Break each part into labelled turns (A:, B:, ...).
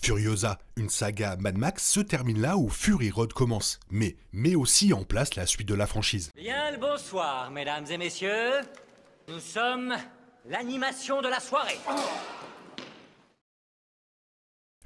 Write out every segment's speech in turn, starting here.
A: Furiosa, une saga Mad Max, se termine là où Fury Road commence, mais met aussi en place la suite de la franchise.
B: Bien le bonsoir, mesdames et messieurs. Nous sommes l'animation de la soirée.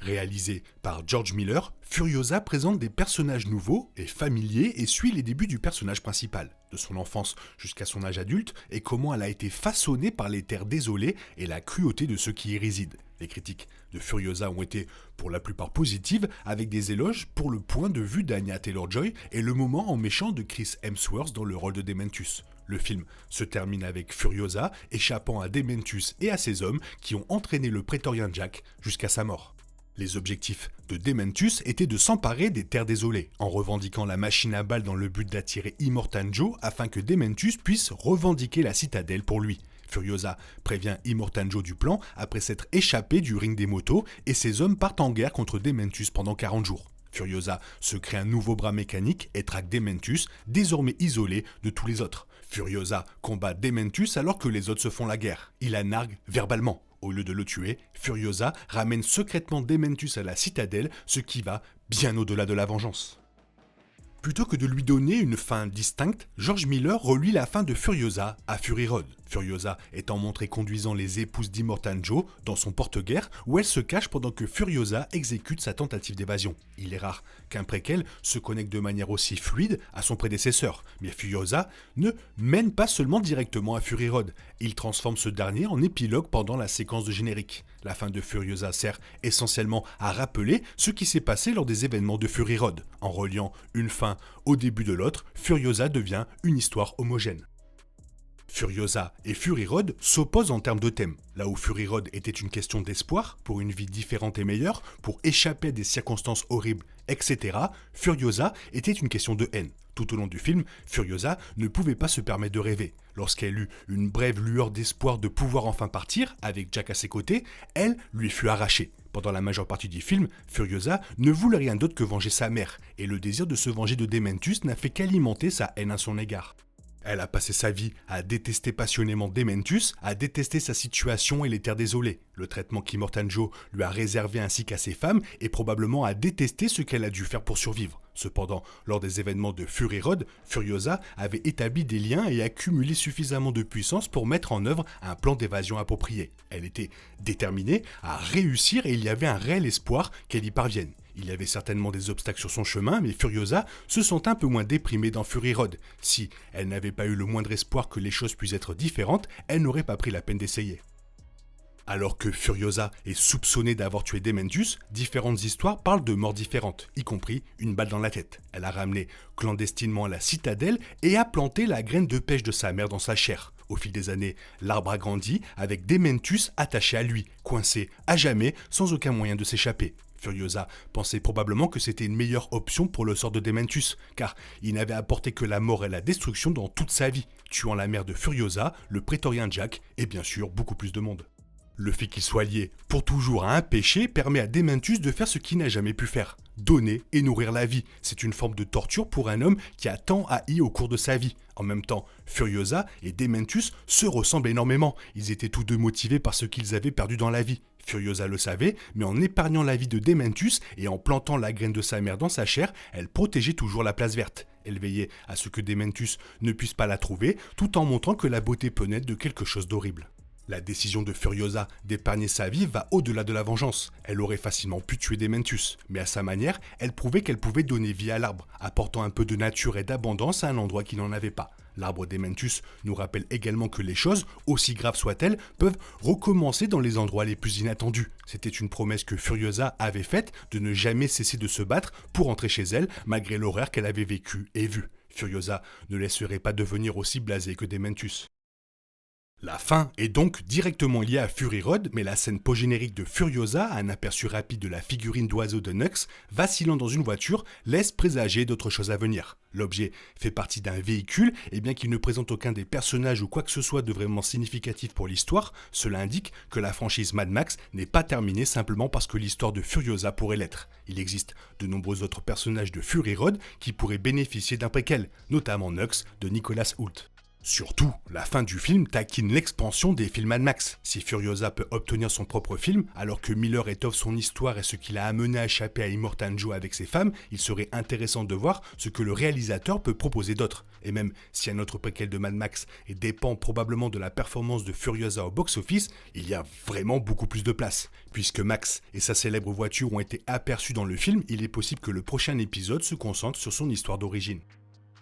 A: Réalisé par George Miller, Furiosa présente des personnages nouveaux et familiers et suit les débuts du personnage principal, de son enfance jusqu'à son âge adulte, et comment elle a été façonnée par les terres désolées et la cruauté de ceux qui y résident. Les critiques de Furiosa ont été pour la plupart positives, avec des éloges pour le point de vue d'Anya Taylor-Joy et le moment en méchant de Chris Hemsworth dans le rôle de Dementus. Le film se termine avec Furiosa échappant à Dementus et à ses hommes qui ont entraîné le prétorien Jack jusqu'à sa mort. Les objectifs de Dementus étaient de s'emparer des terres désolées, en revendiquant la machine à balles dans le but d'attirer Immortan Joe afin que Dementus puisse revendiquer la citadelle pour lui. Furiosa prévient Immortan Joe du plan après s'être échappé du ring des motos et ses hommes partent en guerre contre Dementus pendant 40 jours. Furiosa se crée un nouveau bras mécanique et traque Dementus, désormais isolé de tous les autres. Furiosa combat Dementus alors que les autres se font la guerre. Il la nargue verbalement. Au lieu de le tuer, Furiosa ramène secrètement Dementus à la citadelle, ce qui va bien au-delà de la vengeance. Plutôt que de lui donner une fin distincte, George Miller relie la fin de Furiosa à Fury Road. Furiosa étant montrée conduisant les épouses d'Immortan Joe dans son porte-guerre où elle se cache pendant que Furiosa exécute sa tentative d'évasion. Il est rare qu'un préquel se connecte de manière aussi fluide à son prédécesseur, mais Furiosa ne mène pas seulement directement à Fury Road, il transforme ce dernier en épilogue pendant la séquence de générique. La fin de Furiosa sert essentiellement à rappeler ce qui s'est passé lors des événements de Fury Road. En reliant une fin au début de l'autre, Furiosa devient une histoire homogène. Furiosa et Fury Road s'opposent en termes de thème. Là où Fury Road était une question d'espoir, pour une vie différente et meilleure, pour échapper à des circonstances horribles, etc., Furiosa était une question de haine. Tout au long du film, Furiosa ne pouvait pas se permettre de rêver. Lorsqu'elle eut une brève lueur d'espoir de pouvoir enfin partir, avec Jack à ses côtés, elle lui fut arrachée. Pendant la majeure partie du film, Furiosa ne voulait rien d'autre que venger sa mère, et le désir de se venger de Dementus n'a fait qu'alimenter sa haine à son égard. Elle a passé sa vie à détester passionnément Dementus, à détester sa situation et les terres désolées, le traitement qu'Immortan Joe lui a réservé ainsi qu'à ses femmes, et probablement à détester ce qu'elle a dû faire pour survivre. Cependant, lors des événements de Fury Road, Furiosa avait établi des liens et accumulé suffisamment de puissance pour mettre en œuvre un plan d'évasion approprié. Elle était déterminée à réussir et il y avait un réel espoir qu'elle y parvienne. Il y avait certainement des obstacles sur son chemin, mais Furiosa se sent un peu moins déprimée dans Fury Road. Si elle n'avait pas eu le moindre espoir que les choses puissent être différentes, elle n'aurait pas pris la peine d'essayer. Alors que Furiosa est soupçonnée d'avoir tué Dementus, différentes histoires parlent de morts différentes, y compris une balle dans la tête. Elle a ramené clandestinement à la citadelle et a planté la graine de pêche de sa mère dans sa chair. Au fil des années, l'arbre a grandi avec Dementus attaché à lui, coincé à jamais, sans aucun moyen de s'échapper. Furiosa pensait probablement que c'était une meilleure option pour le sort de Dementus, car il n'avait apporté que la mort et la destruction dans toute sa vie, tuant la mère de Furiosa, le prétorien Jack, et bien sûr beaucoup plus de monde. Le fait qu'il soit lié pour toujours à un péché permet à Dementus de faire ce qu'il n'a jamais pu faire, donner et nourrir la vie. C'est une forme de torture pour un homme qui a tant haï au cours de sa vie. En même temps, Furiosa et Dementus se ressemblent énormément. Ils étaient tous deux motivés par ce qu'ils avaient perdu dans la vie. Furiosa le savait, mais en épargnant la vie de Dementus et en plantant la graine de sa mère dans sa chair, elle protégeait toujours la place verte. Elle veillait à ce que Dementus ne puisse pas la trouver, tout en montrant que la beauté peut naître de quelque chose d'horrible. La décision de Furiosa d'épargner sa vie va au-delà de la vengeance. Elle aurait facilement pu tuer Dementus, mais à sa manière, elle prouvait qu'elle pouvait donner vie à l'arbre, apportant un peu de nature et d'abondance à un endroit qui n'en avait pas. L'arbre Dementus nous rappelle également que les choses, aussi graves soient-elles, peuvent recommencer dans les endroits les plus inattendus. C'était une promesse que Furiosa avait faite de ne jamais cesser de se battre pour rentrer chez elle, malgré l'horreur qu'elle avait vécue et vue. Furiosa ne laisserait pas devenir aussi blasée que Dementus. La fin est donc directement liée à Fury Road, mais la scène post-générique de Furiosa, un aperçu rapide de la figurine d'oiseau de Nux, vacillant dans une voiture, laisse présager d'autres choses à venir. L'objet fait partie d'un véhicule, et bien qu'il ne présente aucun des personnages ou quoi que ce soit de vraiment significatif pour l'histoire, cela indique que la franchise Mad Max n'est pas terminée simplement parce que l'histoire de Furiosa pourrait l'être. Il existe de nombreux autres personnages de Fury Road qui pourraient bénéficier d'un préquel, notamment Nux de Nicholas Hoult. Surtout, la fin du film taquine l'expansion des films Mad Max. Si Furiosa peut obtenir son propre film, alors que Miller étoffe son histoire et ce qui l'a amené à échapper à Immortan Joe avec ses femmes, il serait intéressant de voir ce que le réalisateur peut proposer d'autre. Et même si un autre préquel de Mad Max et dépend probablement de la performance de Furiosa au box-office, il y a vraiment beaucoup plus de place. Puisque Max et sa célèbre voiture ont été aperçus dans le film, il est possible que le prochain épisode se concentre sur son histoire d'origine.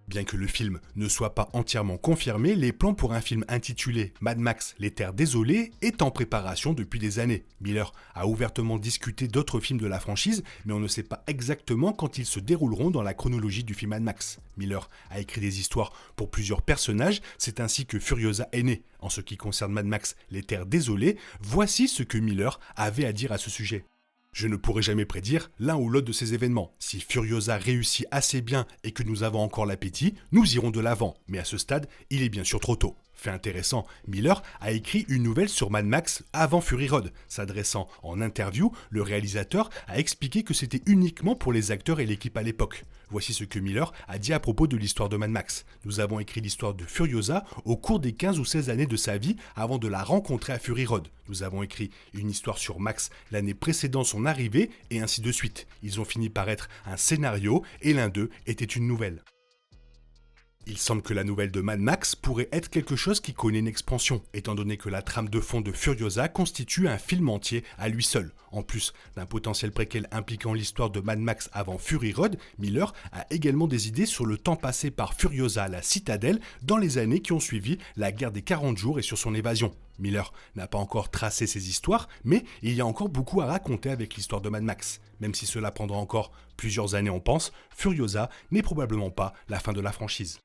A: Bien que le film ne soit pas entièrement confirmé, les plans pour un film intitulé Mad Max, les Terres désolées est en préparation depuis des années. Miller a ouvertement discuté d'autres films de la franchise, mais on ne sait pas exactement quand ils se dérouleront dans la chronologie du film Mad Max. Miller a écrit des histoires pour plusieurs personnages, c'est ainsi que Furiosa est née. En ce qui concerne Mad Max, les Terres désolées, voici ce que Miller avait à dire à ce sujet. Je ne pourrai jamais prédire l'un ou l'autre de ces événements. Si Furiosa réussit assez bien et que nous avons encore l'appétit, nous irons de l'avant. Mais à ce stade, il est bien sûr trop tôt. Fait intéressant, Miller a écrit une nouvelle sur Mad Max avant Fury Road. S'adressant en interview, le réalisateur a expliqué que c'était uniquement pour les acteurs et l'équipe à l'époque. Voici ce que Miller a dit à propos de l'histoire de Mad Max. Nous avons écrit l'histoire de Furiosa au cours des 15 ou 16 années de sa vie avant de la rencontrer à Fury Road. Nous avons écrit une histoire sur Max l'année précédant son arrivée et ainsi de suite. Ils ont fini par être un scénario et l'un d'eux était une nouvelle. Il semble que la nouvelle de Mad Max pourrait être quelque chose qui connaît une expansion, étant donné que la trame de fond de Furiosa constitue un film entier à lui seul. En plus d'un potentiel préquel impliquant l'histoire de Mad Max avant Fury Road, Miller a également des idées sur le temps passé par Furiosa à la Citadelle dans les années qui ont suivi la guerre des 40 jours et sur son évasion. Miller n'a pas encore tracé ses histoires, mais il y a encore beaucoup à raconter avec l'histoire de Mad Max. Même si cela prendra encore plusieurs années on pense, Furiosa n'est probablement pas la fin de la franchise.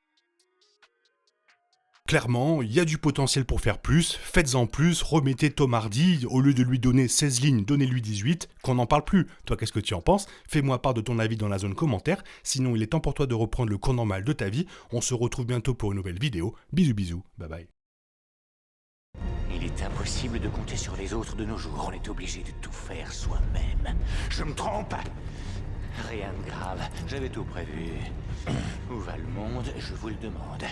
A: Clairement, il y a du potentiel pour faire plus, faites-en plus, remettez Tom Hardy, au lieu de lui donner 16 lignes, donnez-lui 18, qu'on n'en parle plus. Toi, qu'est-ce que tu en penses? Fais-moi part de ton avis dans la zone commentaire, sinon il est temps pour toi de reprendre le cours normal de ta vie. On se retrouve bientôt pour une nouvelle vidéo. Bisous bisous, bye bye.
C: Il est impossible de compter sur les autres de nos jours, on est obligé de tout faire soi-même. Je me trompe? Rien de grave, j'avais tout prévu. Où va le monde, je vous le demande.